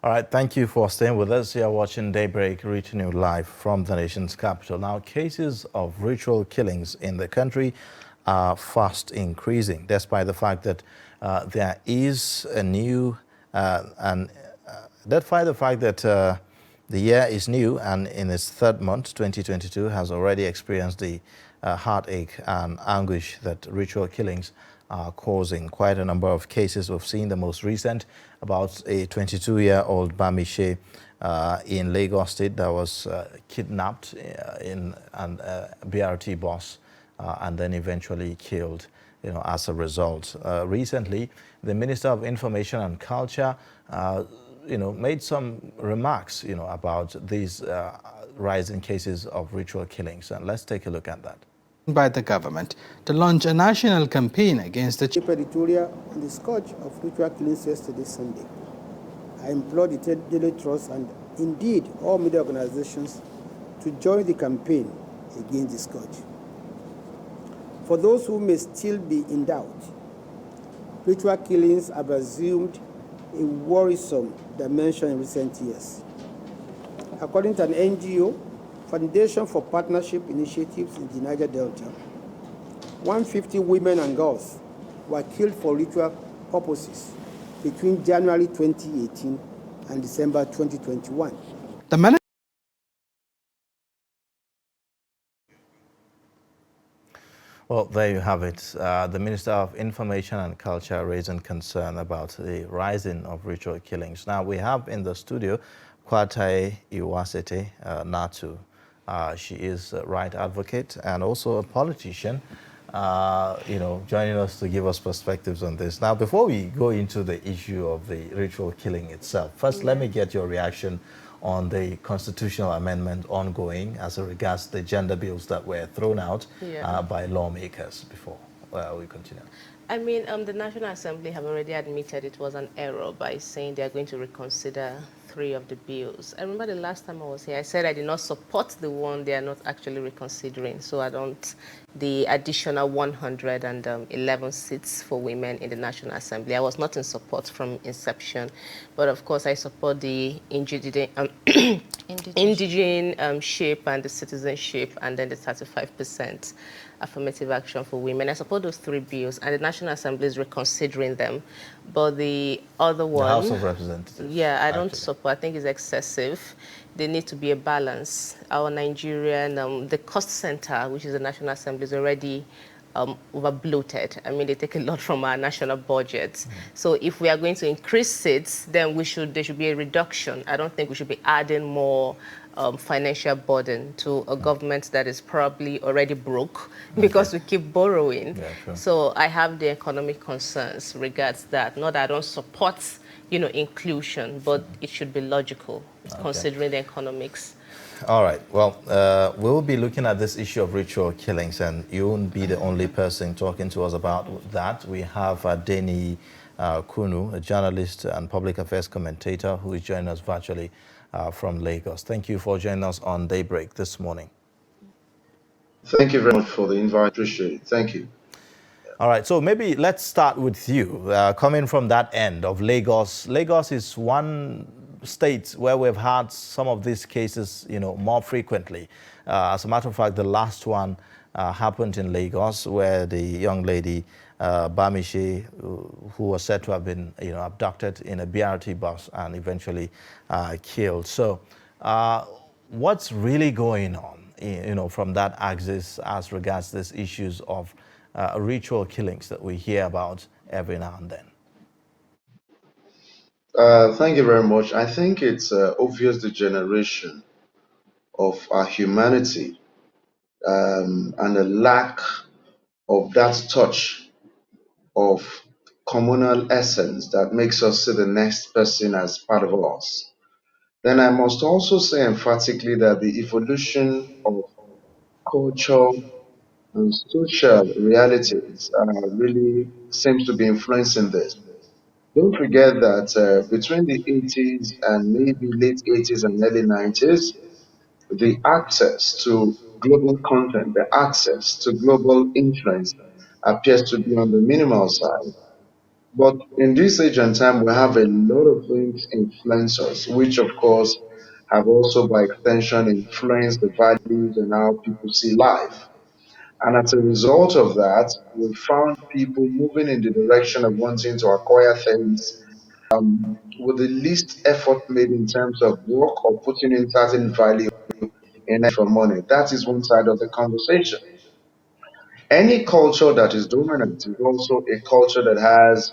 All right, thank you for staying with us. You are watching Daybreak, reaching you live from the nation's capital. Now, cases of ritual killings in the country are fast increasing, despite the fact that there is a new despite the fact that the year is new and in its third month, 2022 has already experienced the heartache and anguish that ritual killings are causing. Quite a number of cases. We've seen the most recent about a 22-year-old Bamishe in Lagos State that was kidnapped in a BRT bus and then eventually killed, as a result. Recently, the Minister of Information and Culture made some remarks, about these rising cases of ritual killings. And let's take a look at that. By the government to launch a national campaign against the editorial on the scourge of ritual killings yesterday Sunday. I implore the Daily Trust and indeed all media organizations to join the campaign against the scourge. For those who may still be in doubt, ritual killings have assumed a worrisome dimension in recent years. According to an NGO, Foundation for Partnership Initiatives in the Niger Delta, 150 women and girls were killed for ritual purposes between January 2018 and December 2021. Well, there you have it. The Minister of Information and Culture raising concern about the rising of ritual killings. Now, we have in the studio Kwatai Iwasete Natu. She is a right advocate and also a politician, joining us to give us perspectives on this. Now, before we go into the issue of the ritual killing itself, first, let me get your reaction on the constitutional amendment ongoing as regards the gender bills that were thrown out by lawmakers before we continue. I mean, the National Assembly have already admitted it was an error by saying they are going to reconsider 3 of the bills. I remember the last time I was here, I said I did not support the one they are not actually reconsidering. So I don't, the additional 111 seats for women in the National Assembly. I was not in support from inception. But of course, I support the indigene shape and the citizenship, and then the 35% affirmative action for women. I support those 3 bills, and the National Assembly is reconsidering them. But the other one, the House of Representatives. Yeah, I don't support. I think it's excessive. There needs to be a balance. Our Nigerian, the cost center, which is the National Assembly, is already over bloated. I mean, they take a lot from our national budget. So if we are going to increase seats, then there should be a reduction. I don't think we should be adding more financial burden to a government that is probably already broke because we keep borrowing. Yeah, sure. So I have the economic concerns regards that. Not that I don't support, inclusion, but it should be logical considering the economics. All right. Well, we will be looking at this issue of ritual killings, and you won't be the only person talking to us about that. We have Deni Kunu, a journalist and public affairs commentator, who is joining us virtually from Lagos. Thank you for joining us on Daybreak this morning. Thank you very much for the invite. Appreciate it. Thank you. All right. So maybe let's start with you. Coming from that end of Lagos. Lagos is one state where we've had some of these cases, more frequently. As a matter of fact, the last one happened in Lagos, where the young lady, Bamishe, who was said to have been, abducted in a BRT bus and eventually killed. So what's really going on, from that axis as regards these issues of ritual killings that we hear about every now and then? Thank you very much. I think it's obvious the generation of our humanity and the lack of that touch of communal essence that makes us see the next person as part of us. Then I must also say emphatically that the evolution of culture and social realities really seems to be influencing this. Don't forget that between the 80s and maybe late 80s and early 90s, the access to global content, the access to global influence appears to be on the minimal side. But in this age and time, we have a lot of things influencers, which of course have also by extension influenced the values and how people see life. And as a result of that, we found people moving in the direction of wanting to acquire things with the least effort made in terms of work or putting in certain value in it for money. That is one side of the conversation. Any culture that is dominant is also a culture that has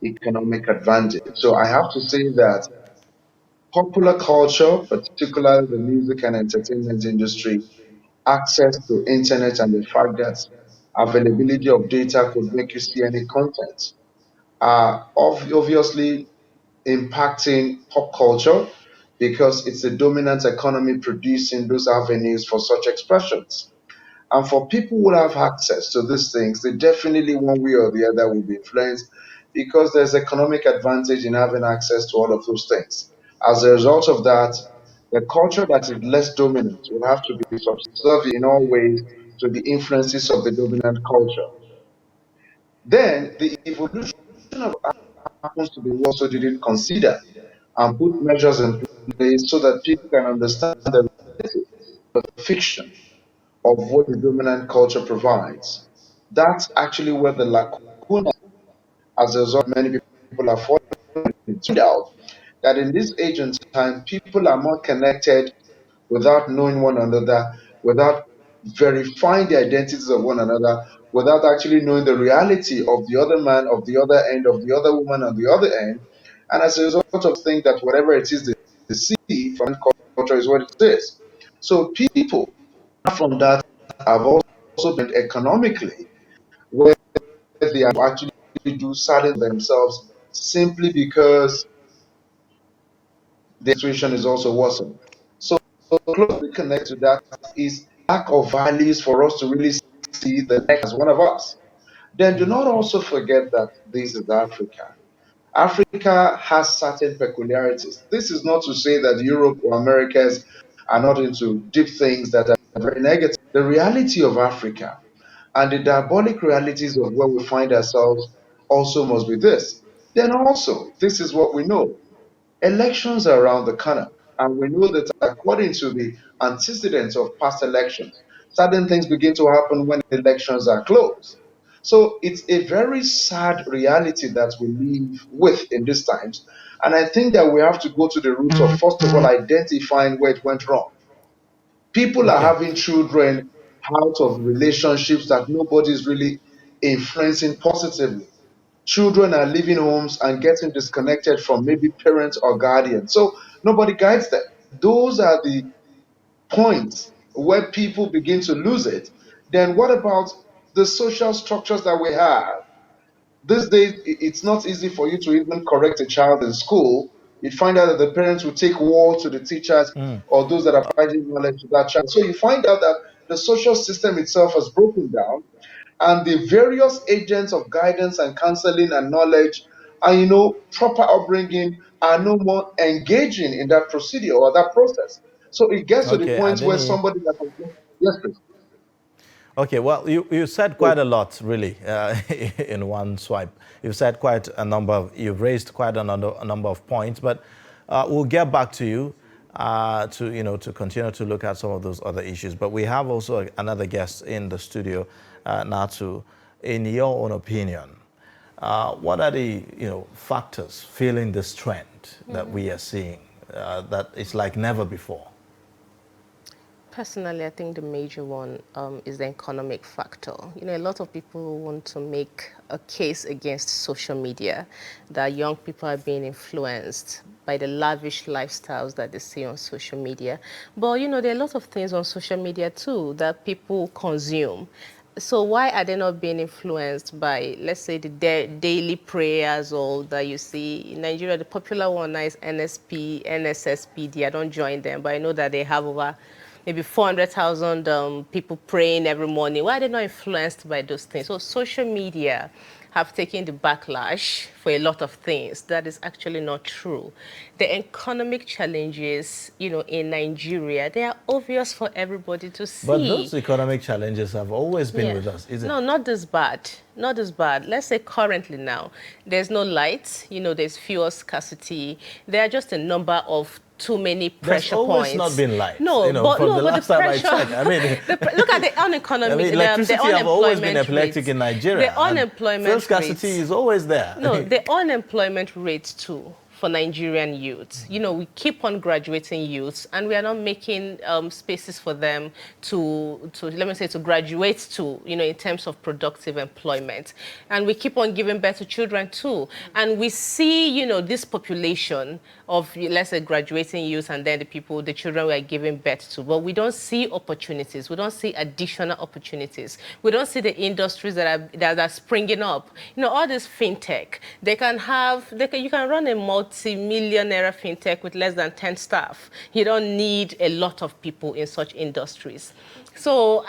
economic advantage. So I have to say that popular culture, particularly the music and entertainment industry, access to internet and the fact that availability of data could make you see any content are obviously impacting pop culture because it's the dominant economy producing those avenues for such expressions. And for people who have access to these things, they definitely, one way or the other, will be influenced because there's economic advantage in having access to all of those things. As a result of that, the culture that is less dominant will have to be subservient in all ways to the influences of the dominant culture. Then the evolution of happens to be what also didn't consider and put measures in place so that people can understand the fiction of what the dominant culture provides. That's actually where the lacuna, as a result, many people are falling into out that in this age and time, people are more connected without knowing one another, without verifying the identities of one another, without actually knowing the reality of the other man, of the other end, of the other woman on the other end. And as a result of think that whatever it is they see from culture is what it is. So people from that have also been economically where they have actually do certain themselves simply because the situation is also worsened. So closely connected to that is lack of values for us to really see the next as one of us. Then do not also forget that this is Africa. Africa has certain peculiarities. This is not to say that Europe or Americas are not into deep things that are very negative. The reality of Africa and the diabolic realities of where we find ourselves also must be this. Then also, this is what we know. Elections are around the corner, and we know that according to the antecedents of past elections, certain things begin to happen when elections are closed. So it's a very sad reality that we live with in these times. And I think that we have to go to the roots of, first of all, identifying where it went wrong. People are Okay. having children out of relationships that nobody's really influencing positively. Children are leaving homes and getting disconnected from maybe parents or guardians. So nobody guides them. Those are the points where people begin to lose it. Then what about the social structures that we have? These days, it's not easy for you to even correct a child in school. You find out that the parents will take war to the teachers or those that are providing knowledge to that child. So you find out that the social system itself has broken down and the various agents of guidance and counseling and knowledge and proper upbringing are no more engaging in that procedure or that process. So it gets to the Okay, point where Adeni. somebody that yes, please. Okay, well, you said quite a lot, really, in one swipe. You've said quite a number, you've raised quite a number of points, but we'll get back to you to continue to look at some of those other issues. But we have also another guest in the studio, Natu. In your own opinion, what are the factors fueling this trend that we are seeing that is like never before? Personally, I think the major one is the economic factor. A lot of people want to make a case against social media, that young people are being influenced by the lavish lifestyles that they see on social media. But, there are a lot of things on social media, too, that people consume. So why are they not being influenced by, let's say, the daily prayers or that you see in Nigeria? The popular one now is NSP, NSSPD. I don't join them, but I know that they have over maybe 400,000 people praying every morning. Why are they not influenced by those things? So social media have taken the backlash for a lot of things. That is actually not true. The economic challenges, in Nigeria, they are obvious for everybody to see. But those economic challenges have always been with us, is it? No, not this bad. Not as bad. Let's say currently now, there's no light, there's fuel scarcity. There are just a number of too many pressure There's always points. Not been light. No, but the last time I checked, look at the uneconomic. Electricity have always been epileptic in Nigeria. The unemployment fuel scarcity is always there. No, the unemployment rate too for Nigerian youth. We keep on graduating youths, and we are not making spaces for them to graduate to, in terms of productive employment. And we keep on giving birth to children too. And we see, this population of, let's say, graduating youth and then the children we are giving birth to. But we don't see opportunities. We don't see additional opportunities. We don't see the industries that are springing up. All this fintech, you can run a multi-millionaire fintech with less than 10 staff. You don't need a lot of people in such industries. So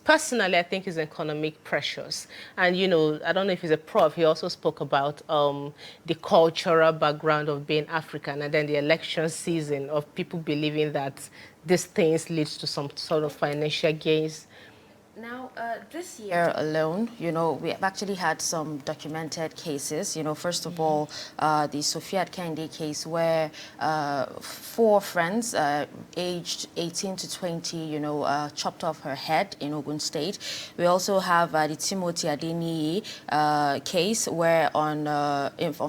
personally, I think it's economic pressures. And, I don't know if he's a prof, he also spoke about the cultural background of being African and then the election season of people believing that these things lead to some sort of financial gains. Now, this year alone, we have actually had some documented cases. First of all, the Sophia Kende case where 4 friends aged 18 to 20, chopped off her head in Ogun State. We also have the Timothy Adeniyi case where on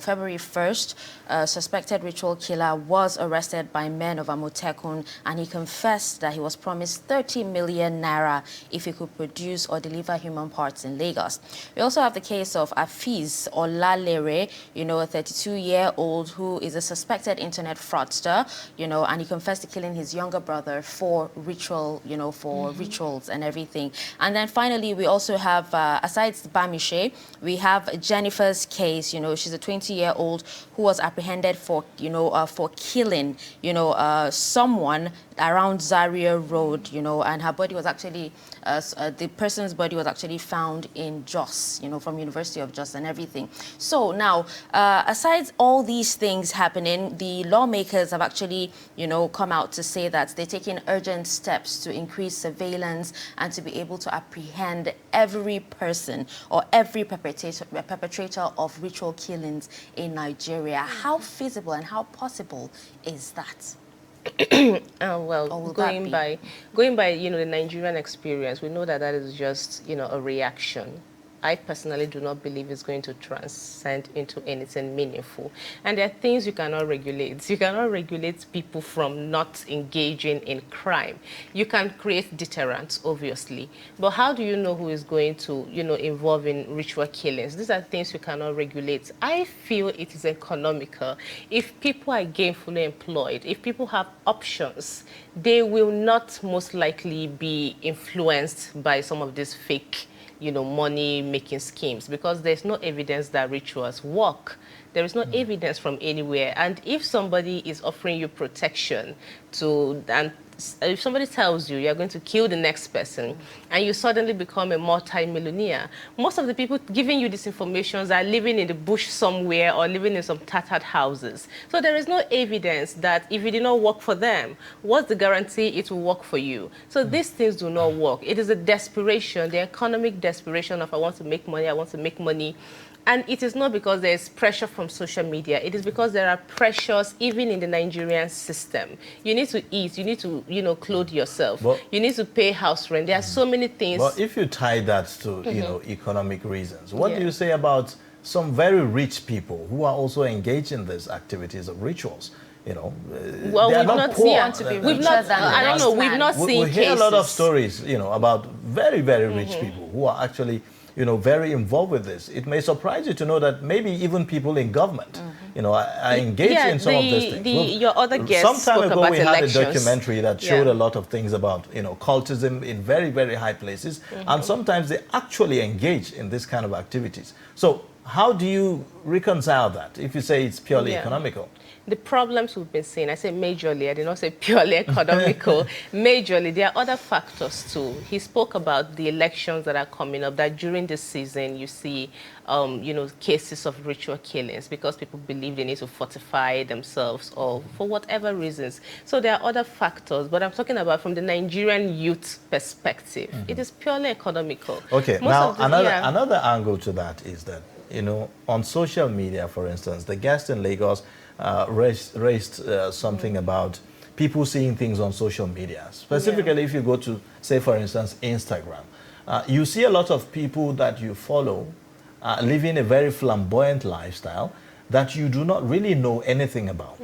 February 1st, a suspected ritual killer was arrested by men of Amotekun, and he confessed that he was promised 30 million naira if he could produce or deliver human parts in Lagos. We also have the case of Afiz Olalere, a 32-year-old who is a suspected internet fraudster, and he confessed to killing his younger brother for ritual, rituals and everything. And then finally, we also have, aside Bamishe, we have Jennifer's case. She's a 20-year-old who was apprehended for, for killing, someone around Zaria Road, and her body was actually, the person's body was actually found in Jos, from University of Jos and everything. So now, aside all these things happening, the lawmakers have actually, come out to say that they're taking urgent steps to increase surveillance and to be able to apprehend every person or every perpetrator of ritual killings in Nigeria. How feasible and how possible is that? Well, going by the Nigerian experience, we know that is just a reaction. I personally do not believe it's going to transcend into anything meaningful. And there are things you cannot regulate. You cannot regulate people from not engaging in crime. You can create deterrence, obviously. But how do you know who is going to, involve in ritual killings? These are things you cannot regulate. I feel it is economical. If people are gainfully employed, if people have options, they will not most likely be influenced by some of these fake money-making schemes, because there's no evidence that rituals work. There is no evidence from anywhere. And if somebody is offering you protection if somebody tells you you're going to kill the next person and you suddenly become a multi-millionaire, most of the people giving you this information are living in the bush somewhere or living in some tattered houses. So there is no evidence that if it did not work for them, what's the guarantee it will work for you? So these things do not work. It is a desperation, the economic desperation of I want to make money, I want to make money. And it is not because there is pressure from social media. It is because there are pressures even in the Nigerian system. You need to eat. You need to, clothe yourself. You need to pay house rent. There are so many things. But if you tie that to, economic reasons, what do you say about some very rich people who are also engaged in these activities of rituals? Well, we've not seen. We've not seen we hear a lot of stories, about very, very rich people who are actually very involved with this. It may surprise you to know that maybe even people in government, are engaged in some of these things. Your other guests some time spoke ago, about we elections. had a documentary that showed a lot of things about, cultism in very, very high places. And sometimes they actually engage in this kind of activities. So how do you reconcile that if you say it's purely economical? the problems we've been seeing, I say majorly, I did not say purely economical, majorly, there are other factors too. He spoke about the elections that are coming up, that during this season you see, cases of ritual killings because people believe they need to fortify themselves or for whatever reasons. So there are other factors, but I'm talking about from the Nigerian youth perspective. It is purely economical. Okay, Most now of the- another angle to that is that, on social media, for instance, the guest in Lagos raised something about people seeing things on social media. Specifically, if you go to, say, for instance, Instagram, you see a lot of people that you follow living a very flamboyant lifestyle that you do not really know anything about.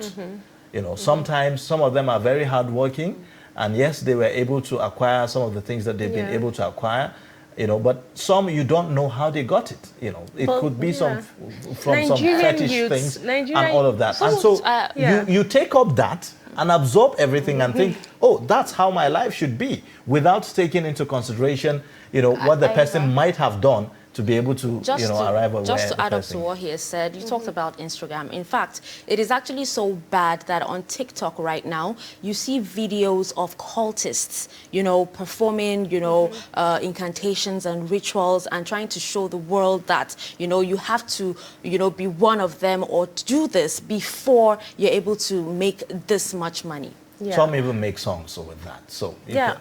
Sometimes some of them are very hardworking, and yes, they were able to acquire some of the things that they've been able to acquire. But some you don't know how they got it. It could be from some fetish things and all of that. And so you take up that and absorb everything and think, oh, that's how my life should be, without taking into consideration, what the person might have done to be able to, arrive at just to add up to what he has said, you talked about Instagram. In fact, it is actually so bad that on TikTok right now, you see videos of cultists, performing, incantations and rituals and trying to show the world that, you have to, be one of them or do this before you're able to make this much money. Some even make songs with that. So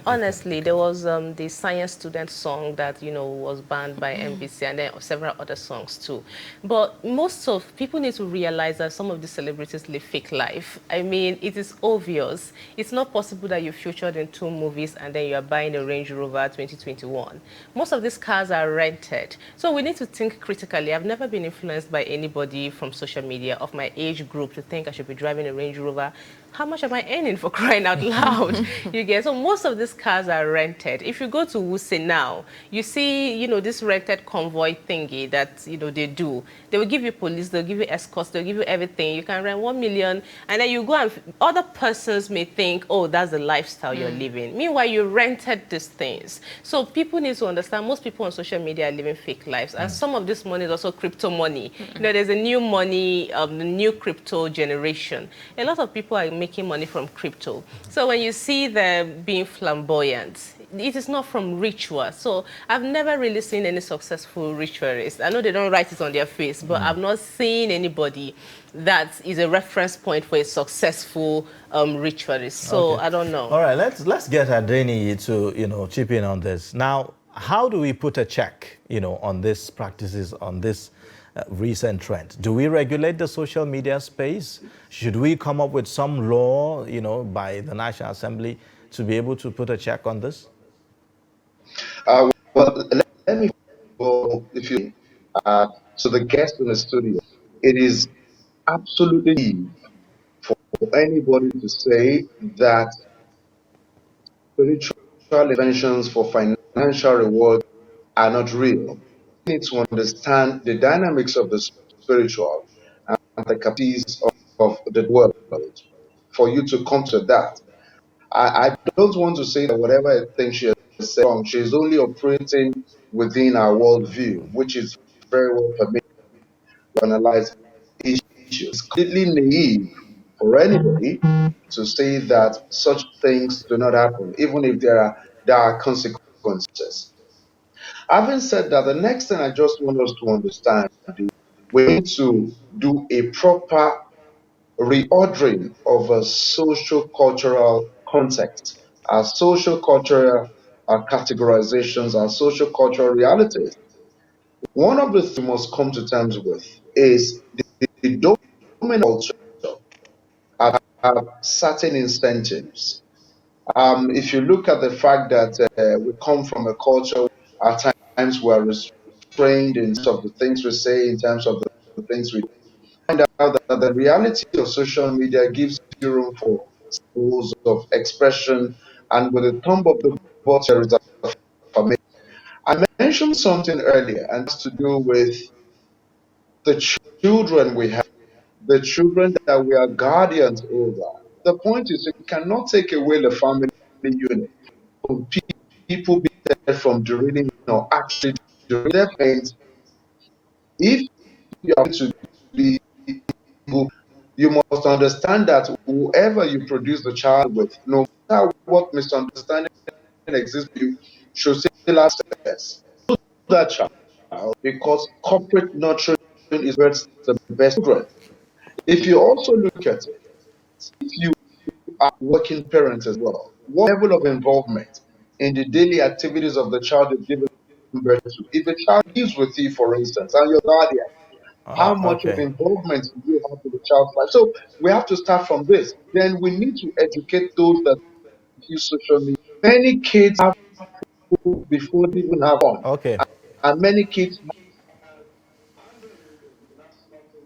honestly, there was the science student song that was banned by NBC, and then several other songs too. But most of people need to realize that some of the celebrities live fake life. I mean, it is obvious. It's not possible that you featured in 2 movies and then you are buying a Range Rover 2021. Most of these cars are rented. So we need to think critically. I've never been influenced by anybody from social media of my age group to think I should be driving a Range Rover. How much am I earning, for crying out loud? You get, so most of these cars are rented. If you go to Wuse now, you see, this rented convoy thingy that, they do. They will give you police, they'll give you escorts, they'll give you everything. You can rent 1 million, and then you go and other persons may think, oh, that's the lifestyle you're living. Meanwhile, you rented these things. So people need to understand, most people on social media are living fake lives. And some of this money is also crypto money. There's a new money, the new crypto generation. A lot of people are making money from crypto. So when you see them being flamboyant, it is not from ritual. So I've never really seen any successful ritualists. I know they don't write it on their face, but I've not seen anybody that is a reference point for a successful ritualist. So I don't know. All right, let's get Adeni to chip in on this. Now, how do we put a check on these practices, on this recent trend? Do we regulate the social media space? Should we come up with some law, by the National Assembly to be able to put a check on this? Well, let me go, if you, to the guest in the studio. It is absolutely for anybody to say that spiritual interventions for financial reward are not real. You need to understand the dynamics of the spiritual and the capacities of the world for you to come to that. I don't want to say that whatever I think she has said wrong, she is only operating within our worldview, which is very well permitted to analyze issues. It's completely naive for anybody to say that such things do not happen, even if there are consequences. Having said that, the next thing I just want us to understand is we need to do a proper reordering of a social-cultural context, our social-cultural categorizations, our social-cultural realities. One of the things we must come to terms with is the dominant culture have certain incentives. If you look at the fact that we come from a culture, at times we are restrained in terms of the things we say, in terms of the things we do, find out that the reality of social media gives you room for rules of expression, and with a thumb of the button, there is affirmation. I mentioned something earlier, and it's to do with the children we have, the children that we are guardians over. The point is, you cannot take away the family unit from people being from drilling or actually drilling their parents. If you are to be able You must understand that whoever you produce the child with, no matter what misunderstanding exists, you should still have access to that child, because corporate nurturing is where the best children. If you also look at it, if you are working parents as well, what level of involvement in the daily activities of the child you're giving birth to? If a child lives with you, for instance, and your guardian, how much of Okay. involvement do you have in the child's life? So we have to start from this. Then we need to educate those that use social media. Many kids have food before they even have one, Okay. and many kids.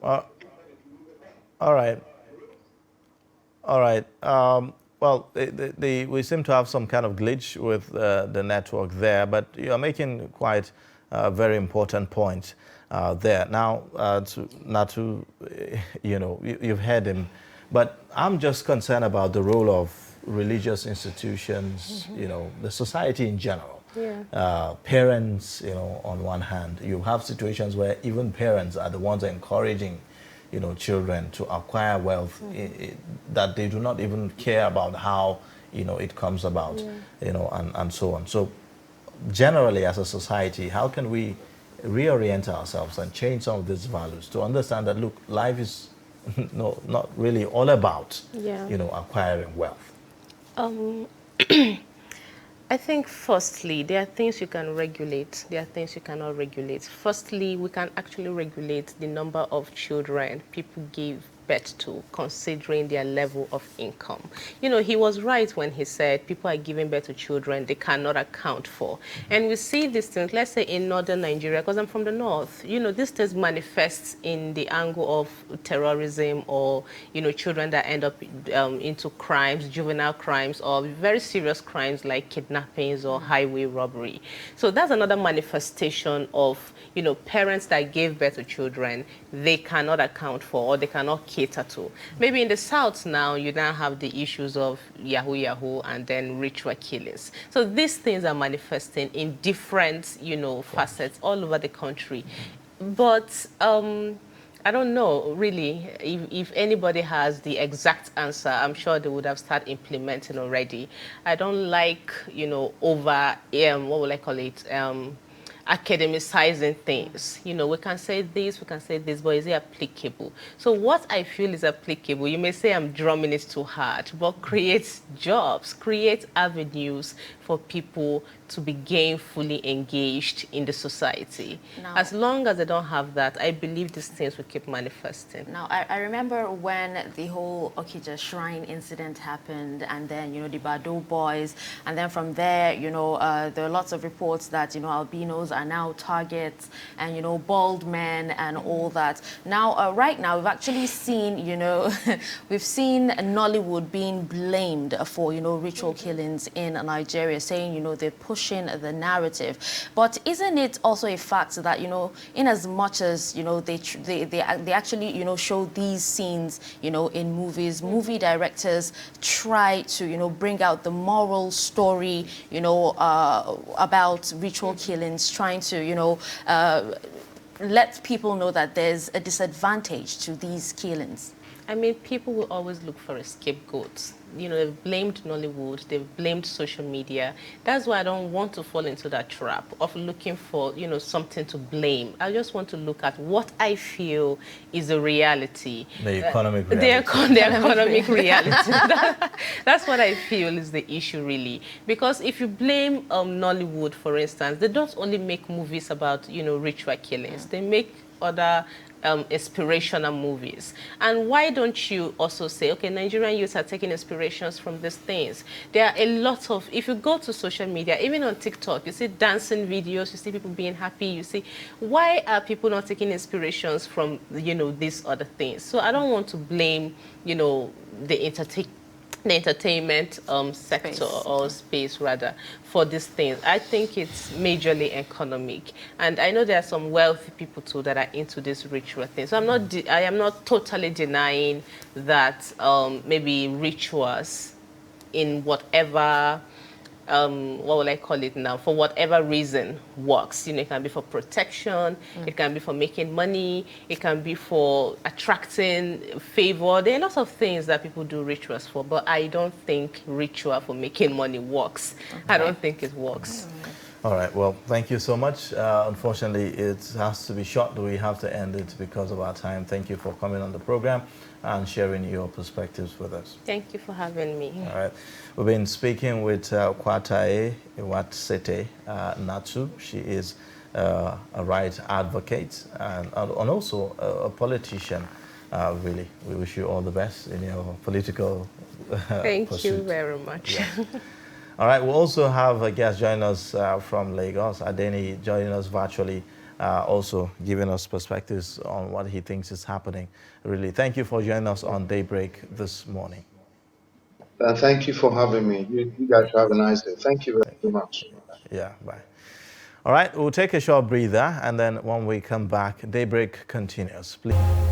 Uh, all right. All right. Well, we seem to have some kind of glitch with the network there, but you are making quite very important point there. Now, you've heard him, but I'm just concerned about the role of religious institutions, the society in general. Yeah. Parents, on one hand, you have situations where even parents are the ones encouraging children to acquire wealth that they do not even care about how, it comes about, and so on. So generally as a society, how can we reorient ourselves and change some of these values to understand that, look, life is not really all about, Yeah. acquiring wealth? I think firstly, there are things you can regulate, there are things you cannot regulate. Firstly, we can actually regulate the number of children people give birth to, considering their level of income. He was right when he said people are giving birth to children they cannot account for. And we see these things, let's say in northern Nigeria, because I'm from the north, these things manifest in the angle of terrorism, or, children that end up into crimes, juvenile crimes, or very serious crimes like kidnappings or highway robbery. So that's another manifestation of, parents that gave birth to children they cannot account for, or they cannot cater to. Maybe in the South now, you now have the issues of Yahoo and then ritual killings. So these things are manifesting in different, facets all over the country. But I don't know, really, if anybody has the exact answer. I'm sure they would have started implementing already. I don't like, over, what will I call it? Academicizing things. We can say this, but is it applicable? So what I feel is applicable, you may say I'm drumming it too hard, but create jobs, create avenues for people to be gainfully engaged in the society. Now, as long as they don't have that, I believe these things will keep manifesting. Now, I remember when the whole Okija Shrine incident happened, and then, the Bado boys, and then from there, there are lots of reports that, albinos are now targets, and, bald men and all that. Now, right now, we've actually seen, we've seen Nollywood being blamed for, ritual killings in Nigeria, saying, they're pushing the narrative. But isn't it also a fact that, in as much as, they actually, show these scenes, in movies, movie directors try to, bring out the moral story, about ritual killings, trying to, let people know that there's a disadvantage to these killings? I mean, people will always look for a scapegoat. They've blamed Nollywood, they've blamed social media. That's why I don't want to fall into that trap of looking for, something to blame. I just want to look at what I feel is a reality. The economic reality. The economic reality. That's what I feel is the issue, really. Because if you blame Nollywood, for instance, they don't only make movies about, ritual killings. They make other inspirational movies. And why don't you also say, okay, Nigerian youths are taking inspirations from these things? There are a lot of, if you go to social media, even on TikTok, you see dancing videos, you see people being happy, you see, why are people not taking inspirations from, these other things? So I don't want to blame, the entertainment sector or space rather for these things. I think it's majorly economic, and I know there are some wealthy people too that are into this ritual thing. So I am not totally denying that maybe rituals in whatever what will I call it now, for whatever reason works. You know, it can be for protection, it can be for making money, it can be for attracting favor. There are lots of things that people do rituals for, but I don't think ritual for making money works. Okay. I don't think it works. All right, well, thank you so much. Unfortunately, it has to be short. We have to end it because of our time. Thank you for coming on the program and sharing your perspectives with us. Thank you for having me. All right. We've been speaking with Kwataye Iwatsete Natu. She is a rights advocate and also a politician. Really, we wish you all the best in your political Thank pursuit. you very much. Yes. All right, we'll also have a guest joining us from Lagos, Adeni, joining us virtually, also giving us perspectives on what he thinks is happening. Really, thank you for joining us on Daybreak this morning. Thank you for having me. You guys have a nice day. Thank you very much. Yeah, bye. All right, we'll take a short breather, and then when we come back, Daybreak continues. Please.